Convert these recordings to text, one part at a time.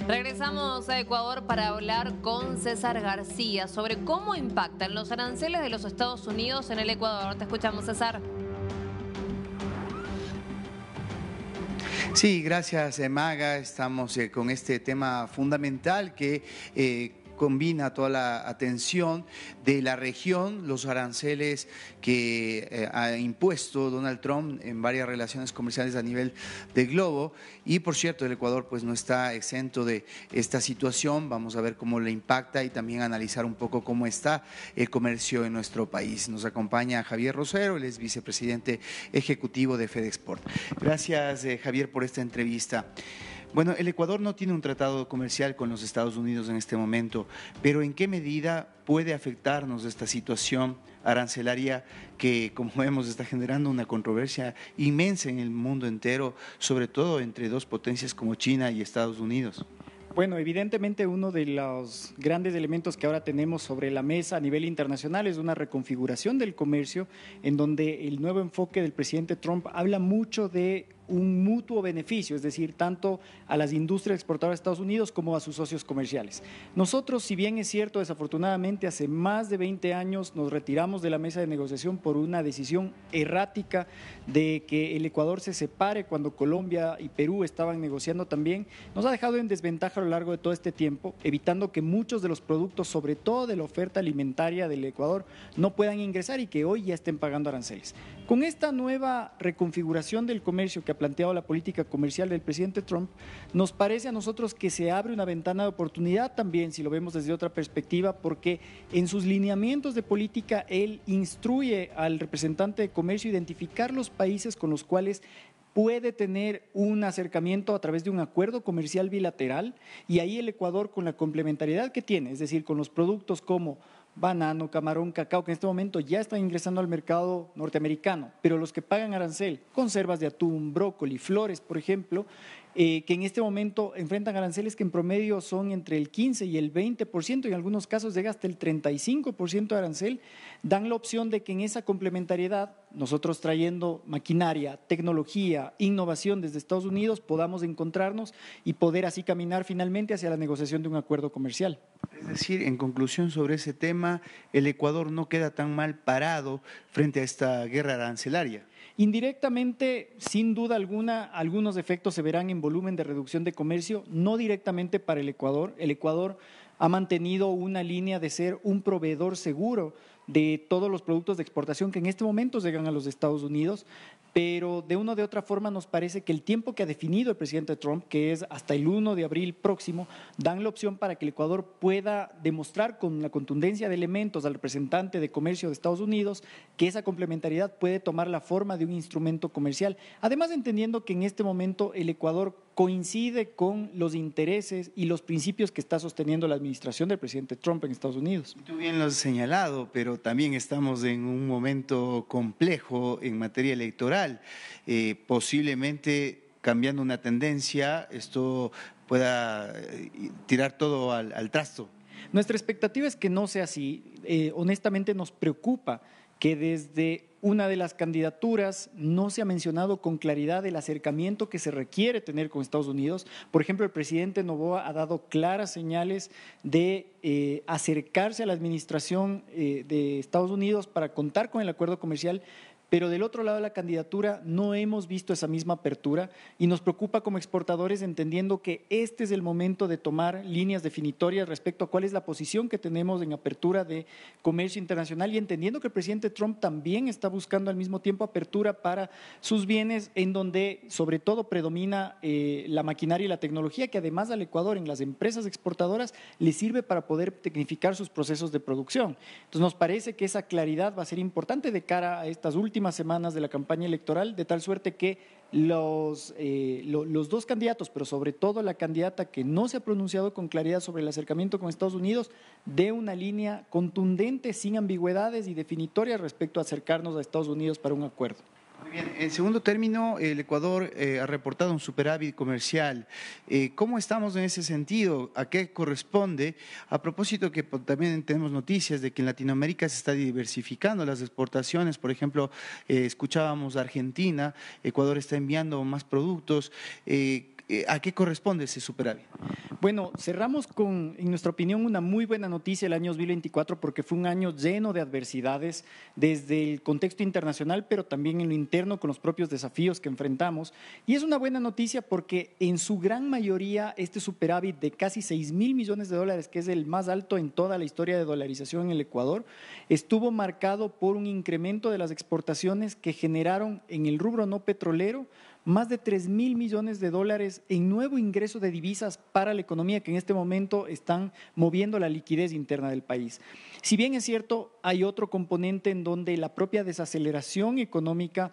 Regresamos a Ecuador para hablar con César García sobre cómo impactan los aranceles de los Estados Unidos en el Ecuador. Te escuchamos, César. Sí, gracias, Maga. Estamos con este tema fundamental que combina toda la atención de la región, los aranceles que ha impuesto Donald Trump en varias relaciones comerciales a nivel del globo. Y por cierto, el Ecuador pues no está exento de esta situación. Vamos a ver cómo le impacta y también analizar un poco cómo está el comercio en nuestro país. Nos acompaña Javier Rosero, él es vicepresidente ejecutivo de FedExport. Gracias, Javier, por esta entrevista. Bueno, el Ecuador no tiene un tratado comercial con los Estados Unidos en este momento, pero ¿en qué medida puede afectarnos esta situación arancelaria que, como vemos, está generando una controversia inmensa en el mundo entero, sobre todo entre dos potencias como China y Estados Unidos? Bueno, evidentemente uno de los grandes elementos que ahora tenemos sobre la mesa a nivel internacional es una reconfiguración del comercio, en donde el nuevo enfoque del presidente Trump habla mucho de un mutuo beneficio, es decir, tanto a las industrias exportadoras de Estados Unidos como a sus socios comerciales. Nosotros, si bien es cierto, desafortunadamente hace más de 20 años nos retiramos de la mesa de negociación por una decisión errática de que el Ecuador se separe cuando Colombia y Perú estaban negociando también, nos ha dejado en desventaja a lo largo de todo este tiempo, evitando que muchos de los productos, sobre todo de la oferta alimentaria del Ecuador, no puedan ingresar y que hoy ya estén pagando aranceles. Con esta nueva reconfiguración del comercio que ha planteado la política comercial del presidente Trump, nos parece a nosotros que se abre una ventana de oportunidad también, si lo vemos desde otra perspectiva, porque en sus lineamientos de política él instruye al representante de comercio a identificar los países con los cuales puede tener un acercamiento a través de un acuerdo comercial bilateral, y ahí el Ecuador, con la complementariedad que tiene, es decir, con los productos como banano, camarón, cacao, que en este momento ya están ingresando al mercado norteamericano, pero los que pagan arancel, conservas de atún, brócoli, flores, por ejemplo, que en este momento enfrentan aranceles que en promedio son entre el 15 y el 20%, en algunos casos llega hasta el 35% de arancel, dan la opción de que en esa complementariedad, nosotros trayendo maquinaria, tecnología, innovación desde Estados Unidos, podamos encontrarnos y poder así caminar finalmente hacia la negociación de un acuerdo comercial. Es decir, en conclusión sobre ese tema, el Ecuador no queda tan mal parado frente a esta guerra arancelaria. Indirectamente, sin duda alguna, algunos efectos se verán en volumen de reducción de comercio, no directamente para el Ecuador. El Ecuador ha mantenido una línea de ser un proveedor seguro de todos los productos de exportación que en este momento llegan a los Estados Unidos, pero de una o de otra forma nos parece que el tiempo que ha definido el presidente Trump, que es hasta el 1 de abril próximo, dan la opción para que el Ecuador pueda demostrar con la contundencia de elementos al representante de comercio de Estados Unidos que esa complementariedad puede tomar la forma de un instrumento comercial. Además, entendiendo que en este momento el Ecuador coincide con los intereses y los principios que está sosteniendo la administración del presidente Trump en Estados Unidos. Tú bien lo has señalado, pero también estamos en un momento complejo en materia electoral. Posiblemente cambiando una tendencia, esto pueda tirar todo al trasto. Nuestra expectativa es que no sea así. Honestamente nos preocupa que desde una de las candidaturas no se ha mencionado con claridad el acercamiento que se requiere tener con Estados Unidos. Por ejemplo, el presidente Noboa ha dado claras señales de acercarse a la administración de Estados Unidos para contar con el acuerdo comercial, pero del otro lado de la candidatura no hemos visto esa misma apertura y nos preocupa como exportadores, entendiendo que este es el momento de tomar líneas definitorias respecto a cuál es la posición que tenemos en apertura de comercio internacional, y entendiendo que el presidente Trump también está buscando al mismo tiempo apertura para sus bienes, en donde sobre todo predomina la maquinaria y la tecnología, que además al Ecuador en las empresas exportadoras le sirve para poder tecnificar sus procesos de producción. Entonces nos parece que esa claridad va a ser importante de cara a estas últimas semanas de la campaña electoral, de tal suerte que los dos candidatos, pero sobre todo la candidata que no se ha pronunciado con claridad sobre el acercamiento con Estados Unidos, dé una línea contundente, sin ambigüedades y definitoria respecto a acercarnos a Estados Unidos para un acuerdo. Muy bien, en segundo término, el Ecuador ha reportado un superávit comercial. ¿Cómo estamos en ese sentido? ¿A qué corresponde? A propósito que también tenemos noticias de que en Latinoamérica se está diversificando las exportaciones. Por ejemplo, escuchábamos Argentina, Ecuador está enviando más productos. ¿A qué corresponde ese superávit? Bueno, cerramos con, en nuestra opinión, una muy buena noticia el año 2024 porque fue un año lleno de adversidades desde el contexto internacional, pero también en lo interno con los propios desafíos que enfrentamos. Y es una buena noticia porque en su gran mayoría este superávit de casi 6.000 millones de dólares, que es el más alto en toda la historia de dolarización en el Ecuador, estuvo marcado por un incremento de las exportaciones que generaron en el rubro no petrolero más de 3.000 millones de dólares en nuevo ingreso de divisas para la economía que en este momento están moviendo la liquidez interna del país. Si bien es cierto, hay otro componente en donde la propia desaceleración económica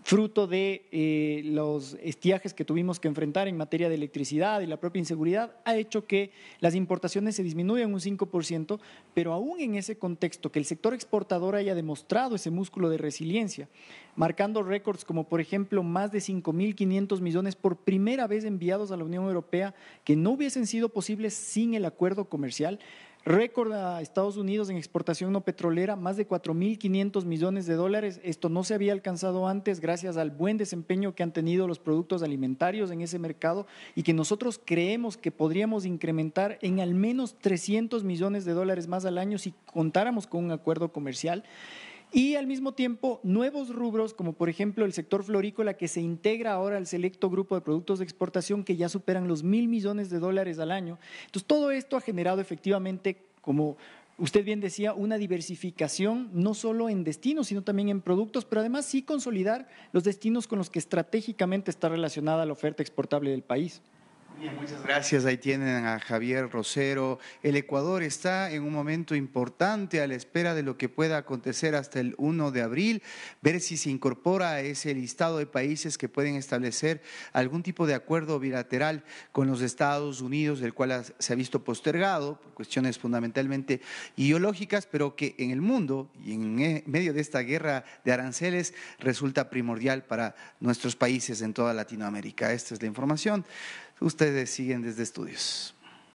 fruto de los estiajes que tuvimos que enfrentar en materia de electricidad y la propia inseguridad, ha hecho que las importaciones se disminuyan un 5%, pero aún en ese contexto, que el sector exportador haya demostrado ese músculo de resiliencia, marcando récords como, por ejemplo, más de 5.500 millones por primera vez enviados a la Unión Europea, que no hubiesen sido posibles sin el acuerdo comercial. Récord a Estados Unidos en exportación no petrolera, más de 4.500 millones de dólares. Esto no se había alcanzado antes gracias al buen desempeño que han tenido los productos alimentarios en ese mercado y que nosotros creemos que podríamos incrementar en al menos 300 millones de dólares más al año si contáramos con un acuerdo comercial. Y al mismo tiempo, nuevos rubros, como por ejemplo el sector florícola, que se integra ahora al selecto grupo de productos de exportación que ya superan los 1.000 millones de dólares al año. Entonces, todo esto ha generado efectivamente, como usted bien decía, una diversificación no solo en destinos, sino también en productos, pero además sí consolidar los destinos con los que estratégicamente está relacionada la oferta exportable del país. Bien, muchas gracias. Ahí tienen a Javier Rosero. El Ecuador está en un momento importante a la espera de lo que pueda acontecer hasta el 1 de abril, ver si se incorpora a ese listado de países que pueden establecer algún tipo de acuerdo bilateral con los Estados Unidos, el cual se ha visto postergado por cuestiones fundamentalmente ideológicas, pero que en el mundo y en medio de esta guerra de aranceles resulta primordial para nuestros países en toda Latinoamérica. Esta es la información. Ustedes siguen desde estudios.